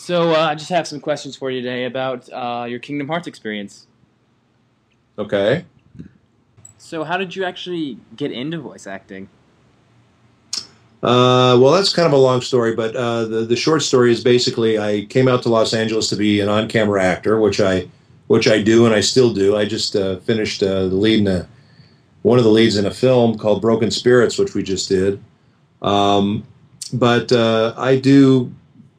So I just have some questions for you today about your Kingdom Hearts experience. Okay. So how did you actually get into voice acting? Well, that's kind of a long story, but the short story is basically I came out to Los Angeles to be an on-camera actor, which I do and I still do. I just finished the lead in one of the leads in a film called Broken Spirits, which we just did. Um, but I do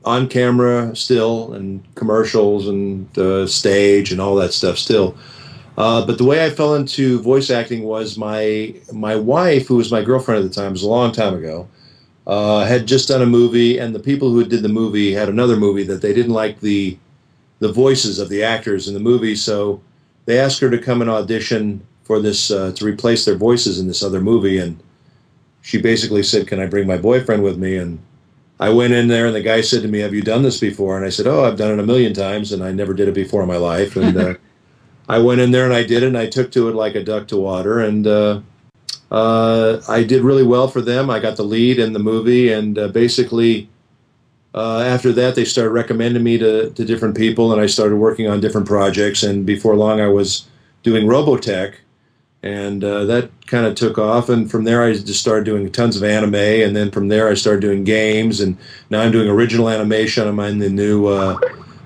on camera still and commercials and stage and all that stuff still. But the way I fell into voice acting was my wife, who was my girlfriend at the time, it was a long time ago, had just done a movie, and the people who did the movie had another movie that they didn't like the voices of the actors in the movie, so they asked her to come and audition for this to replace their voices in this other movie, and she basically said, "Can I bring my boyfriend with me?" And I went in there, and the guy said to me, "Have you done this before?" And I said, "Oh, I've done it a million times, and I never did it before in my life." And I went in there and I did it, and I took to it like a duck to water, and I did really well for them. I got the lead in the movie, and basically after that, they started recommending me to different people, and I started working on different projects. And before long, I was doing Robotech, and that kind of took off. And from there, I just started doing tons of anime, and then from there, I started doing games, and now I'm doing original animation. I'm in the new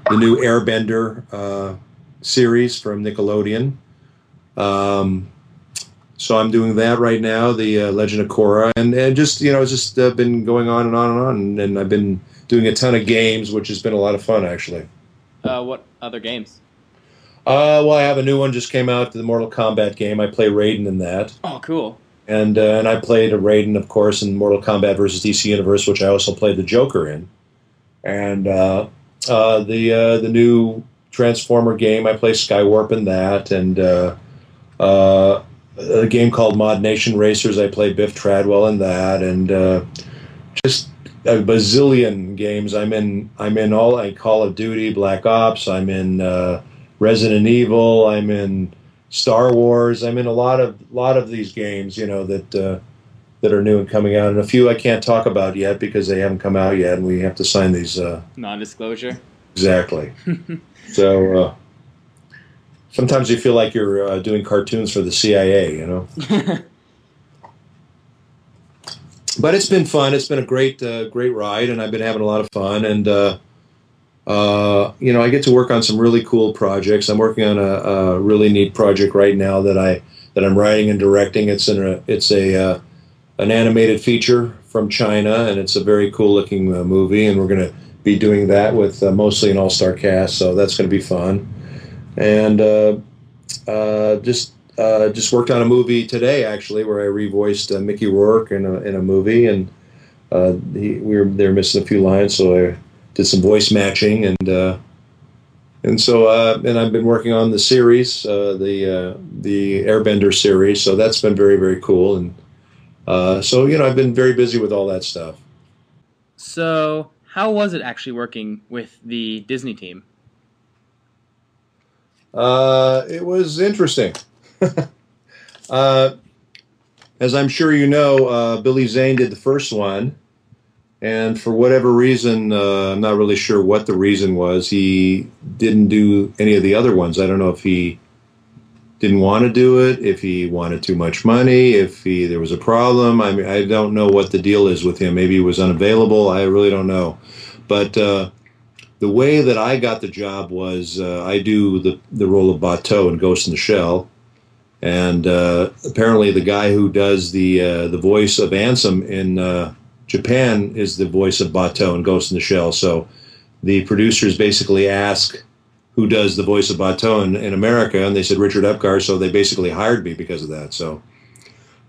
Airbender series from Nickelodeon. Um, so I'm doing that right now, the Legend of Korra, and just it's just been going on and on and on, and I've been doing a ton of games, which has been a lot of fun actually. What other games? Well, I have a new one just came out, the Mortal Kombat game. I play Raiden in that, Oh, cool. and I played a Raiden, of course, in Mortal Kombat versus DC Universe, which I also played the Joker in, and the new Transformer game. I play Skywarp in that, and a game called Mod Nation Racers. I play Biff Tradwell in that, and just a bazillion games. I'm in all like Call of Duty, Black Ops. I'm in Resident Evil. I'm in Star Wars. I'm in a lot of these games. That are new and coming out, and a few I can't talk about yet because they haven't come out yet, and we have to sign these. Non-disclosure. Exactly. So sometimes you feel like you're doing cartoons for the CIA, But it's been fun. It's been a great ride, and I've been having a lot of fun. And I get to work on some really cool projects. I'm working on a really neat project right now that I'm writing and directing. It's an animated feature from China, and it's a very cool looking movie. And we're going to be doing that with mostly an all-star cast, so that's going to be fun. And just worked on a movie today, actually, where I revoiced Mickey Rourke in a movie, and they were missing a few lines, so I did some voice matching, and I've been working on the series, the Airbender series, so that's been very, very cool, and I've been very busy with all that stuff. So how was it actually working with the Disney team? It was interesting. As I'm sure you know, Billy Zane did the first one, and for whatever reason, I'm not really sure what the reason was, he didn't do any of the other ones. I don't know if he didn't want to do it, if he wanted too much money, if there was a problem. I mean, I don't know what the deal is with him. Maybe he was unavailable. I really don't know. But the way that I got the job was I do the role of Bateau in Ghost in the Shell, and apparently the guy who does the voice of Ansem in Japan is the voice of Bateau in Ghost in the Shell. So the producers basically ask who does the voice of Bateau in America, and they said Richard Epcar, so they basically hired me because of that. So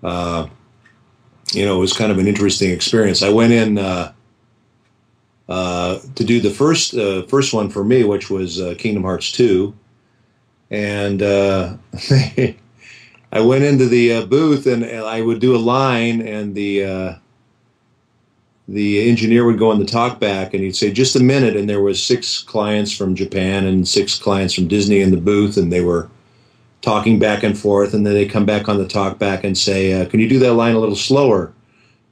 it was kind of an interesting experience. I went in to do the first one for me, which was Kingdom Hearts 2, and I went into the booth, and I would do a line, and the engineer would go on the talkback, and he'd say, "Just a minute," and there was 6 clients from Japan and 6 clients from Disney in the booth, and they were talking back and forth, and then they come back on the talkback and say, "Can you do that line a little slower?"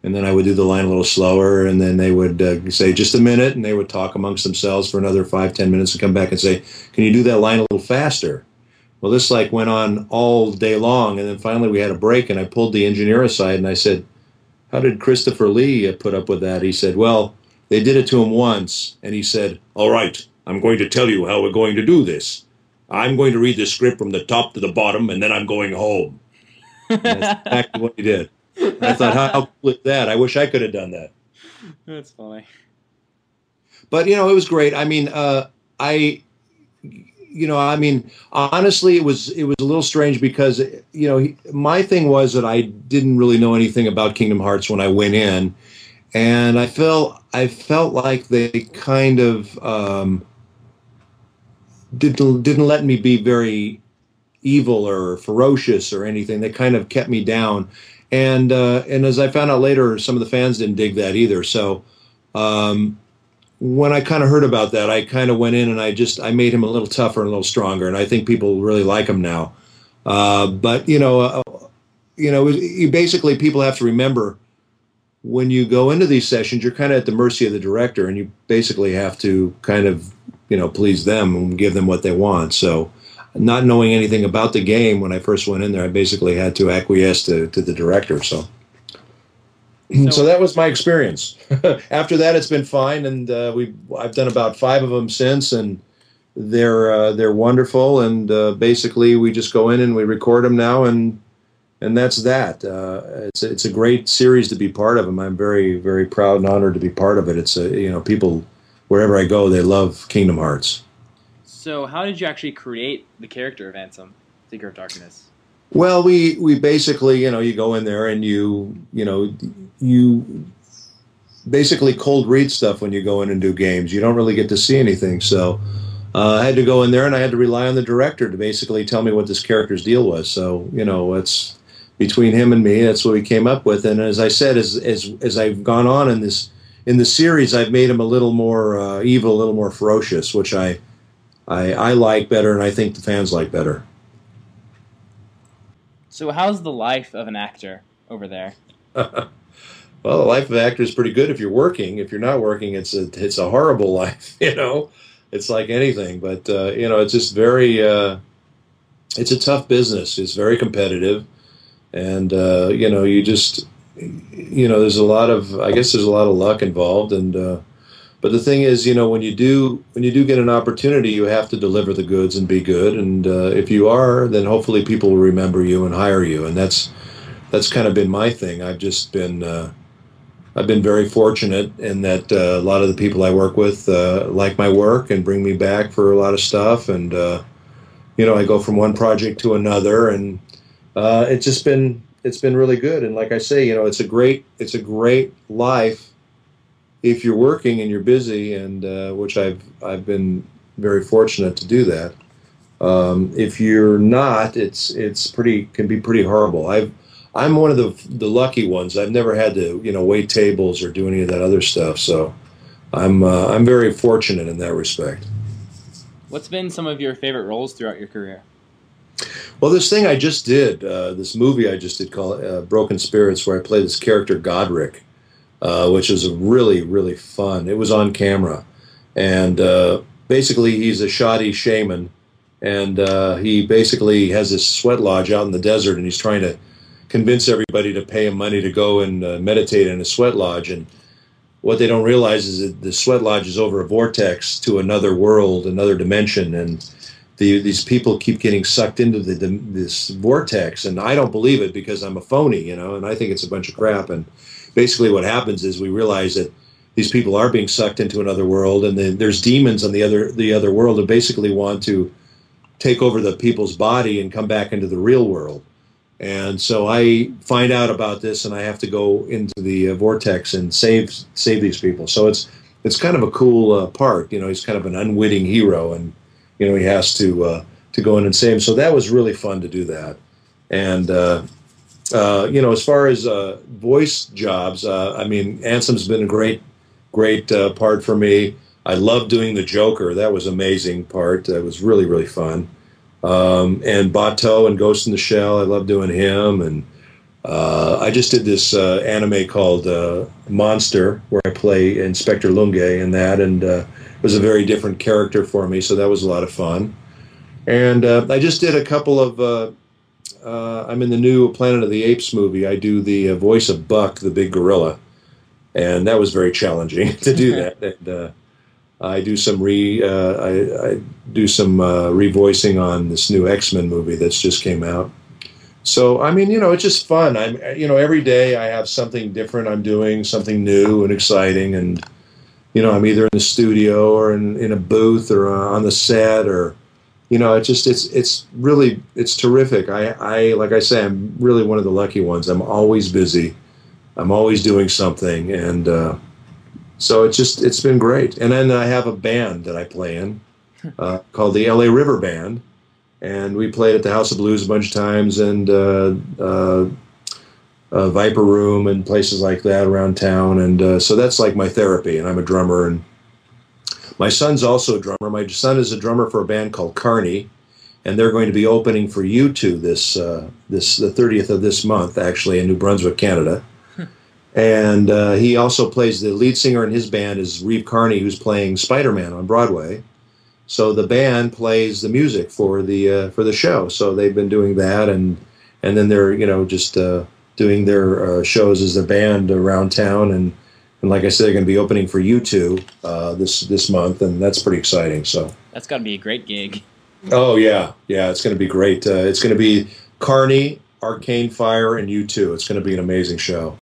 And then I would do the line a little slower, and then they would say, just a minute, and they would talk amongst themselves for another 5, 10 minutes and come back and say, can you do that line a little faster? Well, this like went on all day long, and then finally we had a break, and I pulled the engineer aside, and I said, how did Christopher Lee put up with that? He said, well, they did it to him once, and he said, all right, I'm going to tell you how we're going to do this. I'm going to read the script from the top to the bottom, and then I'm going home. And that's exactly what he did. And I thought, how cool is that? I wish I could have done that. That's funny. But, you know, it was great. I mean, honestly, it was a little strange because, you know, my thing was that I didn't really know anything about Kingdom Hearts when I went in. And I felt like they kind of didn't let me be very evil or ferocious or anything. They kind of kept me down. And as I found out later, some of the fans didn't dig that either. So when I kind of heard about that, I kind of went in and I made him a little tougher and a little stronger. And I think people really like him now. But you basically, people have to remember, when you go into these sessions, you're kind of at the mercy of the director, and you basically have to kind of, you know, please them and give them what they want. So, not knowing anything about the game when I first went in there, I basically had to acquiesce to the director. So that was my experience. After that, it's been fine, and I've done about 5 of them since, and they're wonderful. And basically, we just go in and we record them now, and that's that. It's a great series to be part of, and I'm very, very proud and honored to be part of it. It's people wherever I go, they love Kingdom Hearts. So how did you actually create the character of Ansem, Seeker of Darkness? Well, we basically, you go in there and you basically cold read stuff when you go in and do games. You don't really get to see anything. So I had to go in there and I had to rely on the director to basically tell me what this character's deal was. So, it's between him and me, that's what we came up with. And as I said, as I've gone on in the series, I've made him a little more evil, a little more ferocious, which I like better, and I think the fans like better. So how's the life of an actor over there? Well, the life of an actor is pretty good if you're working. If you're not working, it's a horrible life, It's like anything. But, it's just very, it's a tough business. It's very competitive. And, you just, there's a lot of luck involved. And, but the thing is, when you do get an opportunity, you have to deliver the goods and be good. And if you are, then hopefully people will remember you and hire you. And that's kind of been my thing. I've been very fortunate in that a lot of the people I work with like my work and bring me back for a lot of stuff. And I go from one project to another, and it's been really good. And like I say, it's a great life if you're working and you're busy, and which I've been very fortunate to do that. If you're not, can be pretty horrible. I'm one of the lucky ones. I've never had to wait tables or do any of that other stuff. So I'm very fortunate in that respect. What's been some of your favorite roles throughout your career? Well, this thing I just did, this movie I just did called Broken Spirits, where I play this character Godric. Which was really, really fun. It was on camera. And basically he's a shoddy shaman, and he basically has this sweat lodge out in the desert, and he's trying to convince everybody to pay him money to go and meditate in a sweat lodge. And what they don't realize is that the sweat lodge is over a vortex to another world, another dimension, and these people keep getting sucked into this vortex. And I don't believe it because I'm a phony, and I think it's a bunch of crap. And basically what happens is we realize that these people are being sucked into another world, and then there's demons on the other world that basically want to take over the people's body and come back into the real world. And so I find out about this, and I have to go into the vortex and save these people. So it's kind of a cool part. He's kind of an unwitting hero, and he has to go in and save him. So that was really fun to do that. And as far as voice jobs, Ansem's been a great part for me. I love doing the Joker. That was an amazing part. That was really, really fun. And Bato and Ghost in the Shell, I love doing him. And I just did this anime called Monster, where I play Inspector Lunge in that, and it was a very different character for me, so that was a lot of fun. And I just did a couple of. I'm in the new Planet of the Apes movie. I do the voice of Buck, the big gorilla, and that was very challenging to do that. And I do some I do some revoicing on this new X-Men movie that's just came out. So I mean, it's just fun. Every day I have something different. I'm doing something new and exciting, and I'm either in the studio or in a booth or on the set, or it's really terrific. I like I say, I'm really one of the lucky ones. I'm always busy. I'm always doing something, and so it's been great. And then I have a band that I play in called the LA River Band, and we played at the House of Blues a bunch of times, and Viper Room and places like that around town. And so that's like my therapy. And I'm a drummer, and my son's also a drummer. My son is a drummer for a band called Carney, and they're going to be opening for U2 the 30th of this month, actually, in New Brunswick, Canada. And he also plays, the lead singer in his band is Reeve Carney, who's playing Spider-Man on Broadway. So the band plays the music for the show. So they've been doing that, and then they're just doing their shows as a band around town, and like I said, they're going to be opening for U2 this month, and that's pretty exciting. So that's got to be a great gig. Oh yeah, it's going to be great. It's going to be Carney, Arcane Fire, and U2. It's going to be an amazing show.